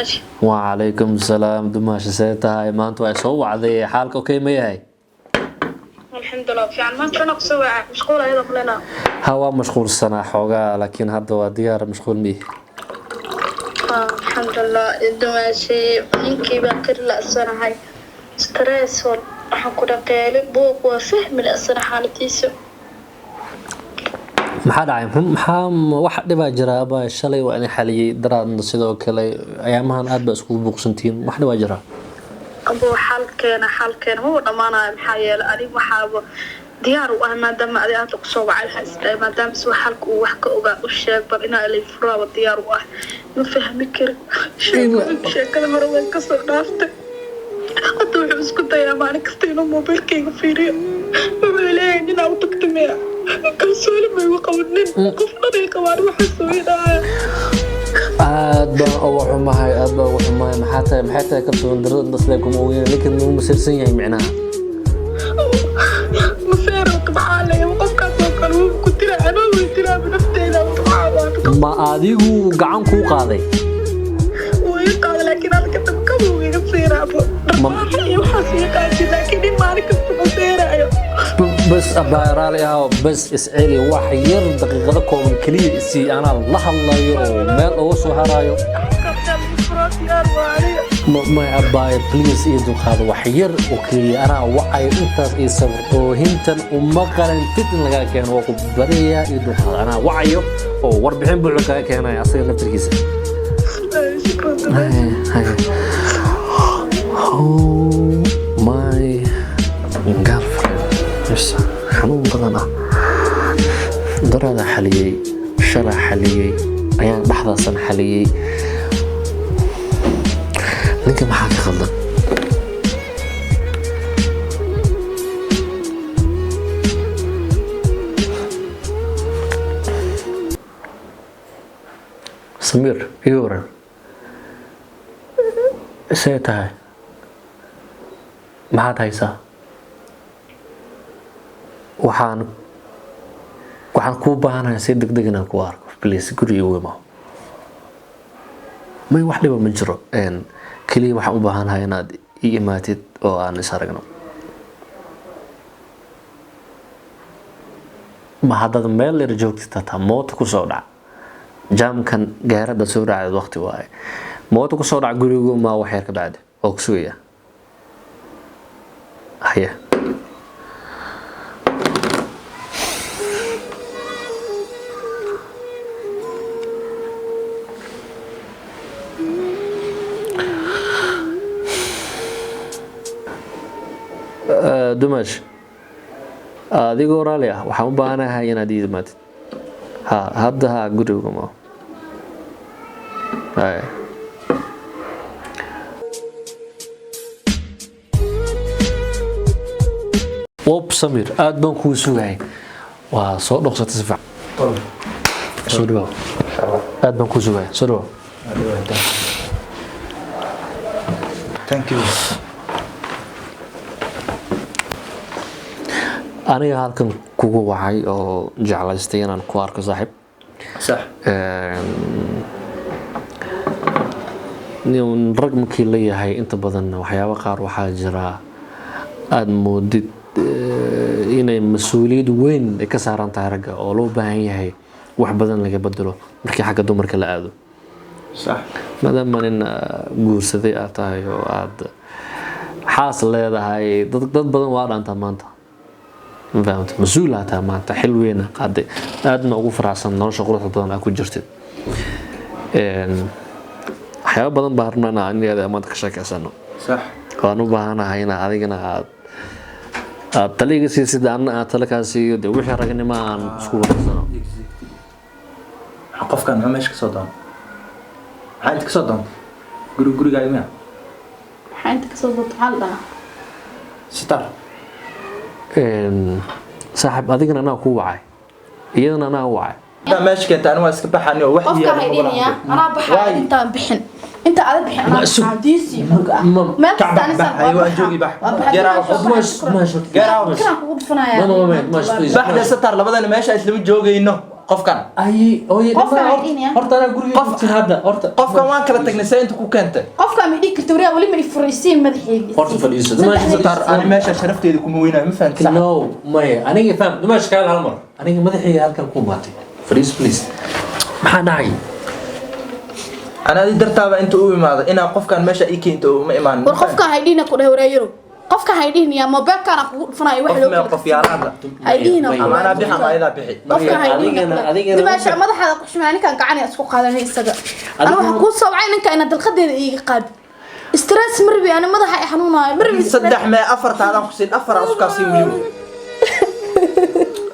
دماشي. وعليكم السلام دماشي سيتها ما أنتوا عصوا عذي حالك أوكي ما هي الحمد لله في عن ما كنا قصوا مشغولة أيضا كلنا. هوا مشغول السنة حوجا لكن هذا وديار مشغول ميه الحمد لله دماشي إنكي بكر لا السنة هاي ستريس وراح نكون قالب بوق وفهم السنة حالتيسو. maxaa dhacay maxaa wax dhibaa jira aba shalay waa in xaliyay daraan sidoo kale ayaamahan aad ba isku buuqsantiin wax dhibaa jira أبو حالكين هو ضمانة محايل أنا وحابه ديار وأنا دام أدي أطلق صوب على الحس ما دام سوى حالك وحكي والشيء برينا اللي فرا والديار واه نفهم كر شيء كذا مرة وين كسر نافته أتوه بسكت يا ما أنا كستينه موبايل كي فيري وبيلاقي إننا وتكتمي كسول ما يوقفني قفنا ذيك ما نروح السويدا aad baan ugu xumahay maxaa tahay kalsoon darada nasle kuma weyn laakiin uu masirsan yahay macnaha مسيرك معايا وقفك كانوا كنت أنا وأنت بنفتينا وتعاون ma adigu gacan ku qaaday ويقال لكن أنا كنت بكوي يصير أبو وحسيقة لكن ما أنا كنت بصير بس أبارالي بس اسألي وحير دقيقتكم من كلية سي أنا الله مال أوسو هرايو ما أباير بليز إيدو هذا وحير وكلي أنا وعي أنت إيصبر وهنتن وما قرنتت لقى كان وقف بريا إيدو هذا أنا وعيه واربعين بلوكا كان يصير نفس الكيس شكرا Oh my girlfriend بس حنون بدنا درada xaliyay shala xaliyay ayaan dhaxdaasan xaliyay ninka maxaa ka khaldan Samir يورن سيتها maxaad haysaa waxaan kuu baahanahay si degdeg inaan ku arko please guriga weema may wax dhiba ma jiro kaliya waxaan u baahanahay inaad ii imaatid oo aan is aragno ma haddaad meel yar joogtid hataa mooto ku soo dhac jaamkan gaarada soo dhacdeed waqti waaye mooto ku soo dhac gurigu ma wax yar ka bacdi oo ku sugaya هيا دمج adigoo raali ah waxaan u baahanahay inaad ii imaatid hadda guriga ma Samir aad baan kuu sugay waa soo dhoqsatay si fiican soo dhaw aad baan kuu sugay soo dhaw thank you aniga halkan kugu wacay oo jeclaystay inaan ku arko saaxiib صح nin rag markii la yahay inta badan waxyaabo qaar waxaa jira aad moodid inay mas'uuliyad weyn ka saaran tahay ragga oo loo baahan yahay wax badan laga bedelo markii xagga dumarka la aado صح maadaama nin guursaday aad tahay oo aad xaas leedahay dad badan waa dhaantaa maanta فهمت مسؤول هذا ما أنت حلوين قد أدنى أوفر عشان نرش قروح بدنا أكون جرتين حياة بدن بهرنا أنا عني هذا ما تكشك عشانه صح قانون بهنا هينا علينا تلاقي سياسي دعنا تلاقي سياسي ده وحي رجعني ما عن سكول عشانه حقف كان ما ماشي كصدام عندك صدام جرو جاي معه عندك صوت حلقة ستار صاحب أذكر أنا هو وعي إيانا أنا هو وعي لا ماشي كنت أنا ماسك بحني ووحدي قفك هيديني أنا بحن أنت بحن أنت على بحن أنا عديسي ما تستانس أيوة جوجي بح جراو ماشي جراو كنا نقول فنايا بحد ستار لبدا ماشي أسلوب جوجي إنه qofkan ay ooy Qofka haydinaya. horta ana guriga Qof- ku hadda horta qofkan waan kala tagnay saa inta ku keentay qofka ma dhigi karto wali ma ifuraysiin madaxeedii horta fadhiiso tar ani meesha sharafteeda kuma weynaa ma fahanti no maya aniga faham dumash kaal hal mar aniga madaxayga halkan ku maatay fadhiiso please maxaa dhacay ana adi dartaaba inta u imaado inaa qofkan meesha ii keento uma imaan war qofka haydina ku dhawareeyo qofka haydina ya mobilkana ku dhufanayo wax loo kala qof yaalaada haydina ama anaa bixi ama ayada bixi qofka adigana haydina dimaasha madaxda qushmaan ninkan gacan ay isku qaadanay isaga ana waxa ku soo wacay ninka ina dalqadeeda iiga qaad stress marbi ana madaxa ay xanuunayo marbi saddex mee afartaadaan ku siin afar aan isku siin weliba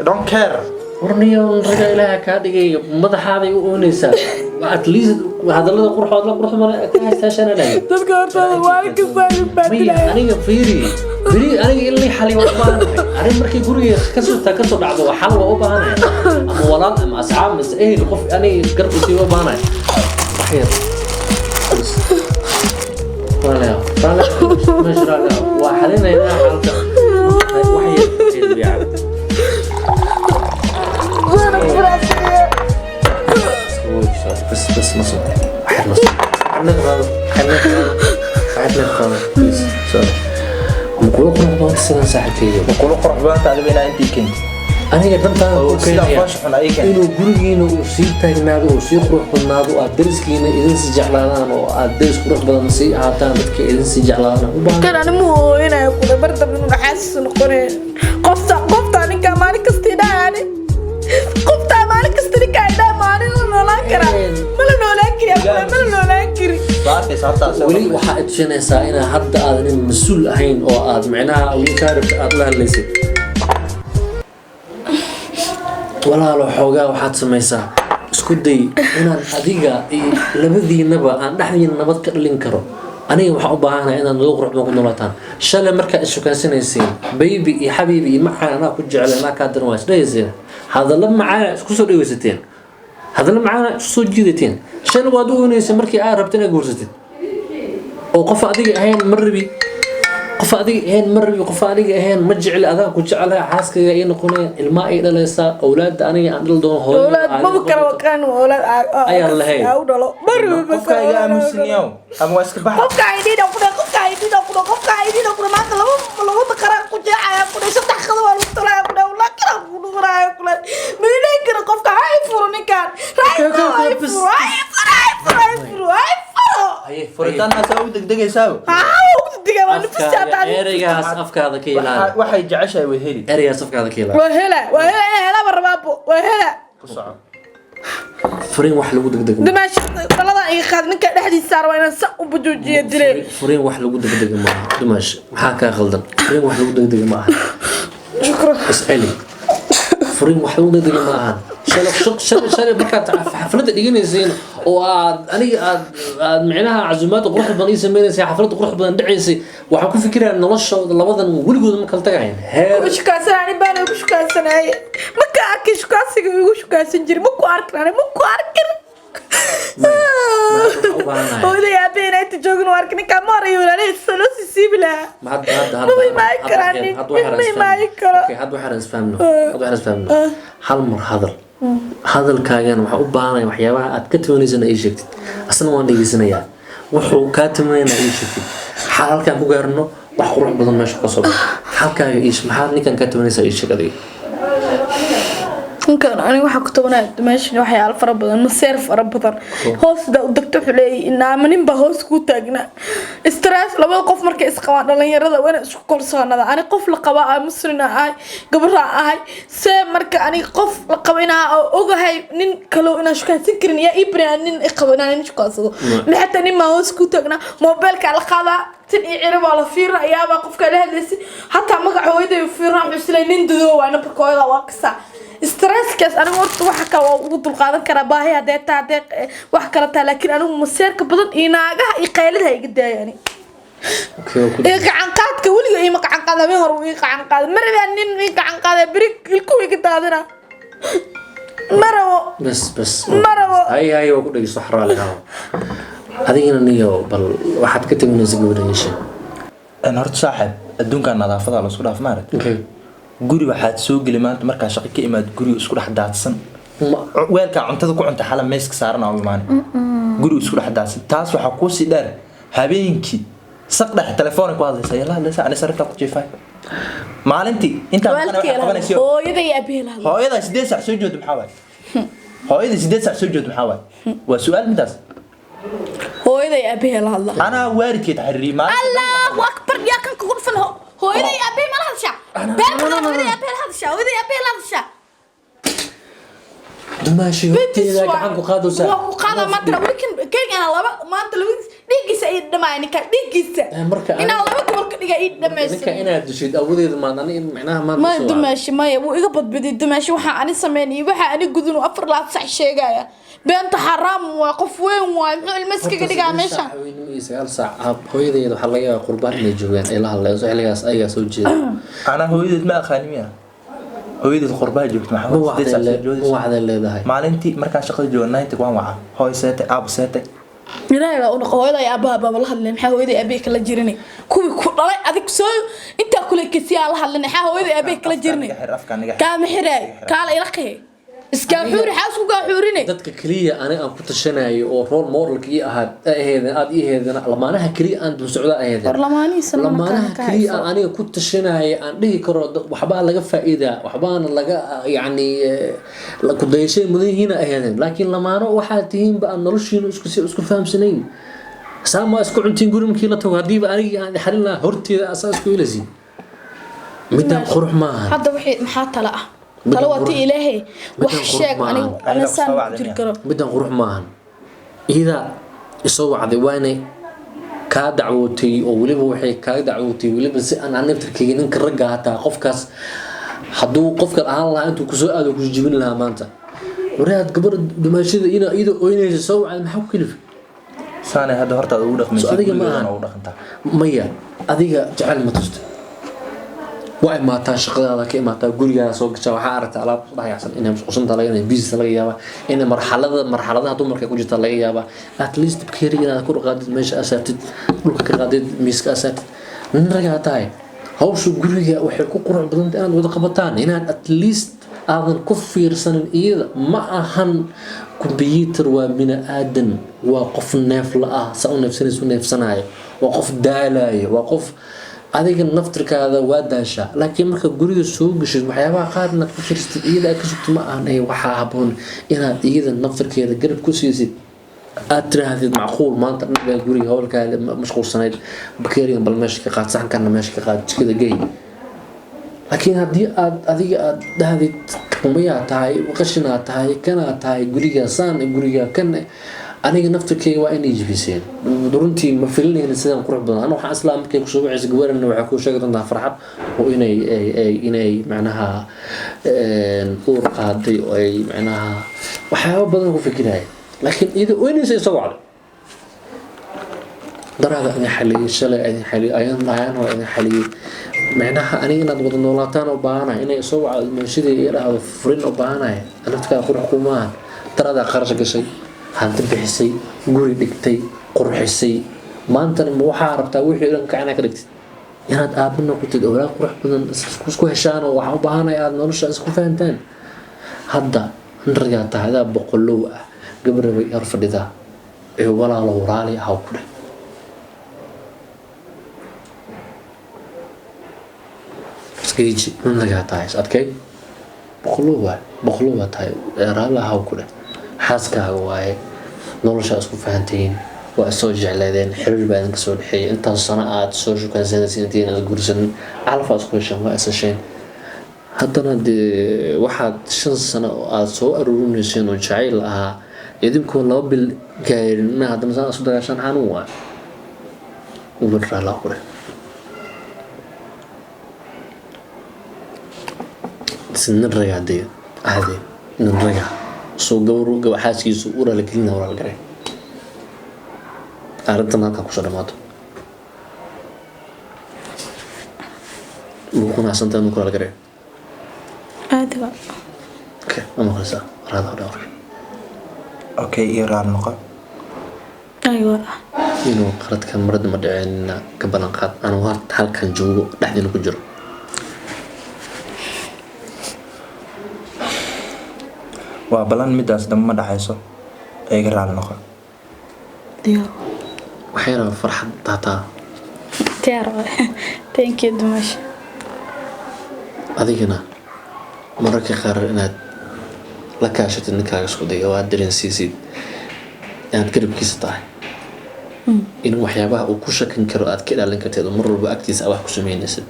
I don't care warniyo raga ilaaha ka dhigay madaxaaday u oonaysaa at least hadalada qurxood la qurxo mana ka haystaashana dhahay dadka hortooda waa ka saarin maya baadilay aniga fiiri aniga ilaa xali waa u baahanahay arrin markay guriga ka soo dhacdo waa xal waa u baahanahay ama walaal ama asxaab mas ehel qof aniga garab u sii u baahanahay waxyar wala mashraada waa xalinaynaa xalka waxyar yani بس نصب واحد نصب مقولة قرح بان السنة ساعتين مقولة قرح بان تعلم إنا أنتي كنت أنا قدرت سيدا فاشحن أي كنت إنه قرقين وسيب تاجناد وسيب قرح بناد وأدرس كينا إذن سجعلان وأدرس قرح بان سي عاتان بدك إذن سجعلان كان أنا مو هنا يقول برد من حاسس نقول قفت أنا كمان كستينا يعني قفت أنا كستينا كايدا ما أنا ولا كرا ما لا كري ولي waxaa idinaysaa in hadda aadan mas'uul ahayn oo aad macnaha ugu kaaribta aad la hadlaysid walaalo xoogaa waxaad samaysaa isku day inaan adiga iyo labadiinaba aan dhexdiina nabad ka dhalin karo aniga waxaan u baahanahay inaan nabad qurux badan ku noolaataan shalay markaa ishukaansanaysiin baby iyo xabiibi iyo macaan anaa ku jecel anaa kaa daran waa isdhahayseen hadalla macaan isku soo dhawaysateen hadalla macaan isku soo jiidateen shalay waad u oonaysa markii aad rabta inaad guursatid oo qof adiga ahayn marbi qof adiga ahayn ma jecel adaan ku jecelahay xaaskayga ay noqonayaan ilma ay dhalaysaa awlaad aniga aan dhal doon hooyo أولاد ما بكرة وكان أولاد ayaa lahayn أولاد مرة بس qofka iga aamusin yow ama waa iska baxa قفك عيدين قفك عيدين ما لو تقرأ كجاعة كنا شفتح خذوا الوطلع كنا ولا كنا كنا من كنا قفك هاي فرني كان هاي furitaanna saa u degdegaysaa ereygaas afkaada ka ilaali waxay jeceshahay way heli ereygaas afkaada ka ilaali وهلا بربابو وهلا ku soco furiin wax lagu degdego دماش طلعنا إيه خذ منك أحد يسار وأنا سق وبجوجية دليل furiin wax lagu degdego maaha dumaash maxaa kaa khaldan furiin wax lagu degdego maaha شكرا اسألي furiin wax lagu degdego maaha shalay markaad xafladda dhiganaysiin oo aniga aad micnaha casuumaadda quruxda badan ii sameynaysay xafladda quruxda badan dhacaysay waxaan ku fikirayaa noloshooda labadan weligooda ma kala tagahayn heer وش كاسن يعني بانه وش كاسن هاي ما كأكيد شو كاسن وش كاسن جري مكو أركن أنا مكو أركن وإذا يا بين أنت جوجن وأركن كمارة يقول عليه السلوس يسيبلا هاد وحرز فهمنا hal mar hadalkaagan waxa u baahanay waxyaabaha aad ka tamanaysan ay sheegtid asna waan dhageysanayaa wuxuu ka tamanayna ay sheegtid halkaan ku gaarno wax qurux badan meesha ka soo baxo halkaaga iish maxaad ninkan ka tamanaysa ay sheegay ممكن أنا واحد كتبنا ماشي واحد على فربنا مسير فربنا هوس ده ودكتور حلي إن عملين بهوس كوتاجنا استرس لو القف مركز قوان لأن يرد وأنا شو كل صار هذا أنا قف لقباء مصرنا هاي قبلها هاي سام مركز أنا قف لقبنا أو هاي نين كلو أنا شو كان تذكرني يا إبراهيم نين قبنا نين شو قصده لحتى نين ما هوس كوتاجنا موبايلك على قباء تني عرب على فير يا بقف كله هذا حتى ما قعوده يفير عم يسلين دو وأنا بكويلا واقصة stress كاس أنا مرت واحد كوضل قادم كرباهي هذا واحد كرتها لكن أنا مسير كبدن يناجح يقيلها يقدر يعني. يقع عن قاد كولي يمق عن قاد مهر ويقع عن قاد مرة يعني يقع عن قاد بريك الكوي كده هذا. مرة بس مرة هاي وكل صحراء لها. هذه النية بل واحد كتب من الزجاج إيش. أنا هرت صاحب الدون كان نظافة على صورة في مارد. guri waxaad soo gali maanta markaa shaqo ka imaad guri isku dhex daadsan weelka cuntada ku cunta xala meeska saaran oo imaan guri isku dhaxdaas taas waxa ku sii dheer habeenkii saqdhax telefoon ku hadlaysa yalla la saacad sarifta ku jiifay maalintii inta waxaan qabanaysiyo hooyaday abeela hooyada 8 saac soo joogto maxaa waay hooyada 8 saac soo joogto maxaa waay waa su'aal midaas hooyaday abeela hadla ana waalidkay taxriima Allahu akbar yaa kan ku dhufan hooyaday abeela ma hadasha beelka hooyaday abeela hadasha hooyaday abeela hadasha dumaashi horteeda gacan ku qaado saa waa ku qaada maanta wiilkan keegana laba maanta labadiis dhigiisa ay dhamaan ninka dhigiisa ina laba gobol ka dhiga ay dhamaysan ninka inaad dushid awadeeda maadana in macnaha maanta ma dumaashi maya wuu iga badbaday dumaashi waxa ani sameeyay waxa ani gudun 4 laad sax sheegaya beenta xaraam waa qof weyn waa muxuu ilmaskiga dhigaa meesha sagaal saac hooyadeeda waxa laga yaabaa qurbaan inay joogaan ilaa hadlayso xilligaas ayaga soo jeeda ana hooyadeed ma aqaanimiya hooyadeed qurbaa joogto maxamed waxda leedahay maalintii markaan shaqada joogay 90 waan waca hooyseete aab seete ilaahay uu hooyaday aabba la hadleen maxaa hooyaday aabbe kala jirinay kuwi ku dhalay adig soo inta kule kasiya la hadleen maxaa hooyaday aabbe kala jirinay kaama xiray kaala ilaqay iska xuur xaasku ga xuurinay dadka kaliya aniga aan ku tashanayo oo role model ki ahayd aad ii heedana lamaanaha kaliya aan dul socda ahayd lamaanaha kaliya aan aniga ku tashanayo aan dhihi karo waxba laga faa'iida waxbaana laga yani la ku dayshay mudiina ahayd laakiin lamaano waxa tihiin ba noloshiina isku fahamsanayn saama isku cuntiin gurimkii la tago hadii ba aniga aan xarin horteeda asaas ku ilaasin midaan qurux ma aha hadda wixii maxaa tala ah talawati ilaahay wax sheeg aniga san jir karo midaan qurux ma aha ida isoo wacday waana ka dacwootay oo waliba waxay ka dacwootay waliba si aan naftirkeyga ninka ragga hata qofkaas haduu qofka aan la intuu ku soo aado ku jibin laha maanta waraad gabar dumaashada ina ooynaysa soo wacday maxaa ku kilif saana hada horta ugu dhaqmayso adiga ma dhaqanta maya adiga jacayl ma tusto way ma taa shaqada ka imaata guriga soo gasha waxa aragta alaab dhaayacsan inay mashquulsanta laga yaabaa business laga yaabaa in marxaladaha dumarka ku jirta laga yaabaa at least bkeeriga ku qaadid meesha asaatid dhulka ka qaadid miiska asaatid nin raga tahay hawshu guriga waxay ku qurux badan inaad wada qabataan inaad at least aadan ku fiirsanin iyada ma ahan computer waa bini aadan waa qof neef la ah saa u neefsanayo waa qof daalayo waa qof adiga naftirkaada waa daasha laakiin marka guriga soo gashay waxyaabaha qaarna ku firstid iyada ka sugto ma aanay waxa haboon inaad iyada naftirkeeda garab ku siisid aad tirahdid macquul maanta naga guriga hawlkaada mashquulsanayd bakeeriga bal meesha ka qaad saxankan meesha ka qaad jikada geey laakiin hadii aad adiga aad dhahdid kumaya tahay qashina tahay kana tahay guriga saan guriga kan aniga naftirkeyga waa inay jibiseen runtii ma filinayna sidaan qurux badan ana waxa islaamkay ku soo wacay gabarna waxa ku sheegay doontaa farxad oo inay macnaha uur qaaday oo ay macnaha waxyaabo badan ku fikirayay laakiin iyada weynaysa soo wacday darada ay xaliyay shalay ay xaliyay ayaan oo ay xaliyay macnaha aniga inaad wada noolaataan oo baahanahay inay soo wacdo meeshii ay dhahdo furin oo baahanahay anadka qurux kuma darada qarash gashay hanti bixisay guri dhigtay qurxisay maantana waxa rabtaa wixii dhan kacana ka dhigtay inaad aabna ku tid awlaad qurux badan isku heshaan oo waxa u baahanay aad nolosha isku fahantaan hadda ndarga taada boqolow ah gabadha way yar fadhida ee walaalo walaali ah ku dhig skeeji ndarga taas adkay boqolow tahay raala ah ku dhig xaaskaaga waaye nolosha isku fahanteen waa soo jecleedeen xiriir baa idinka soo dhaxeeyay intaas sano aad soo shukaansanaysiin intii aad guursan calaf aad isku hesheen waa isasheen haddana dee waxaad 5 sano aad soo aruurinayseen oo jacayl ahaa idinkoo 2 bil gaarin ma haddana saan isu dagaashan xanuun waa umarraa la qore sinan ragaadee aadee nan ragaa soo gawruga waxaaskiisu ura la gelina wala garay arintan halka ku soo dhamaato wuxuuna santaan ku kala garay aadaba okay ama khasa raada dhawr okay iraan noqon aywa inuu qaladkan marada ma dhicin ka balan qaad anu halkan joogo dhaxdina ku jiro waa balan midaas dambe ma dhaxayso ee iga raali noqo diyaar waxayna farxad taataa diyaar thank you dumash adigana mararka qaar inaad la kaashatid ninkaaga isku dayo oo aad dareensiisid inaad garabkiisa tahay in waxyaabaha uu ku shakin karo aad ka ilaalin karteed oo mar walba agtiisa aad wax ku samaynaysid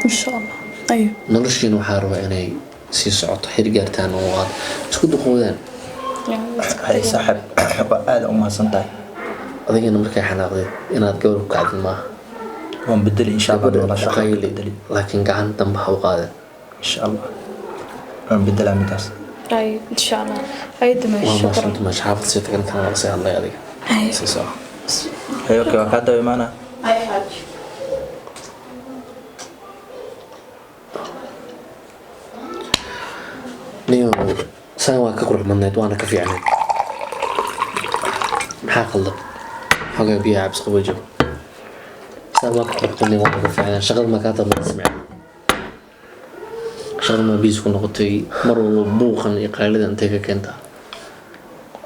insha Allah ayo noloshiina waxaa rabaa inay sii socoto xir gaartaan oo aad isku duqoodaan hay saaxib waa aad u mahadsantahay adigana markay xanaaqdeed inaad gabadh ku kacdin maaha waan bedeli insha Allah nolosha qayli laakiin gacan dambe ha u qaadeen insha Allah waan bedelaa midaas ayo insha Allah ayo dumash waa shukran maasanta ma xaafad si tagan kan wala say hadlay adiga ayo si soo hay okay waa ka dawe maana ayo haj niyo saan waa ka qurux badnayd waana ka fiicnayd maxaa qaldan xogaa biyaha cabs qaboojo saan waa ka qurux badnayd waana ka fiicnayd shaqada ma kaa dambe samee shaqada ma biis ku noqotay mar walba buuqan iyo qaylida intay ka keentaa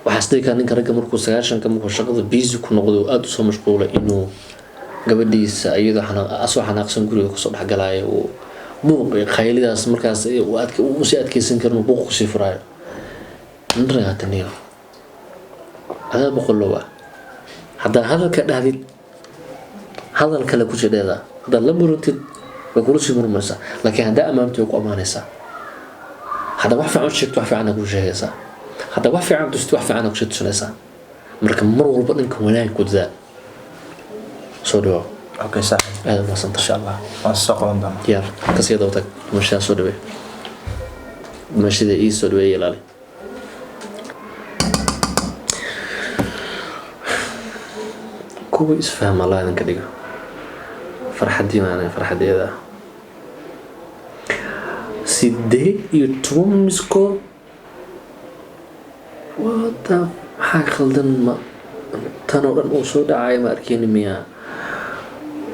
waxaa sidii kaa ninka ragga markuu 9 markuu shaqada biis ku noqdo aad u soo mashquulay inuu gabadhiisa iyadoo asoo xanaaqsan guriga kusoo dhexgalaayo uu buuq iyo qaylidaas markaas uu si adkeysan karin buuq ku sii furaayo ndraataniyo adaa boqolow ah haddaa hadalka dhahdid hadal kale ku jidheeda haddaad la murantid way kula sii murmaysaa laakiin haddaa ammaantay way ku ammaanaysaa haddaa wax fiican sheegto wax fiican ku sheegaysaa haddaa wax fiican tustid wax fiican ku sheegaysaa marka mar walba dhanka wanaag ku dadaa soo dhawo okay saaxib aad ma santa insha Allah waan soo qaban doonaa diyaar kasii daba tag mashaa soo dhawe mashida ii soo dhawe ilaali kuwa isfahma Allah idinka dhigo farxadiina farxadeeda 18 miskood wada maxaa khaldan ma tan oo dhan uu soo dhacay ma arkeen miya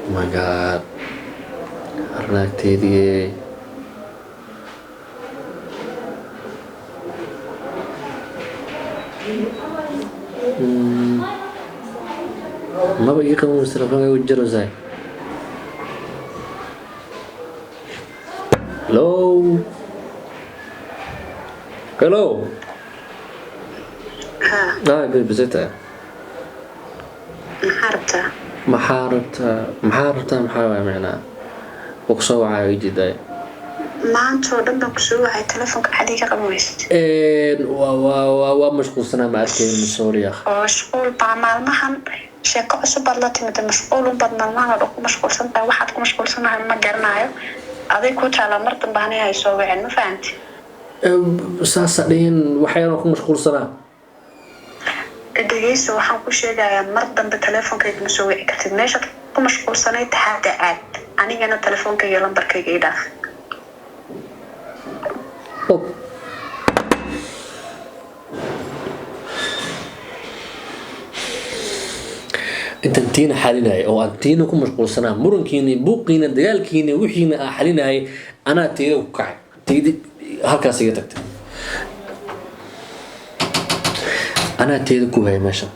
oh my god arnaagteedii maba ii qaban waysa telefoonka u jaraysaa hello hello بزيتها محاربتها محاوية معنا وكسو عاوي جدا maanta oo dhan baan ku soo wacay telefoonka xadiga qaboweys waa mashquulsanaa ma arkeen suuriya oo mashquul baa maalmahan sheeko cusub baad la timid mashquul u baad maalmahan oo ku mashquulsan tahay waxaad ku mashquulsanahay ma garanayo aday ku taala mar dambe aanay hay soo wacin ma fahanti saasa dhihin waxayna ku mashquulsanaa dhageyso waxaan ku sheegayaa mar dambe telefonkayga ma soo wici kartid meeshaad ku mashquulsanayd hadda aad anigana telefonkayga iyo lambarkayga ii dhaaf intan tiina xalinaya oo aan tiina ku mashquulsanaa murankiina buuqiina dagaalkiina wixiina aan xalinayay anaa teeda ku kacay teedi halkaas iga tagtay anaa teeda ku hayay meeshan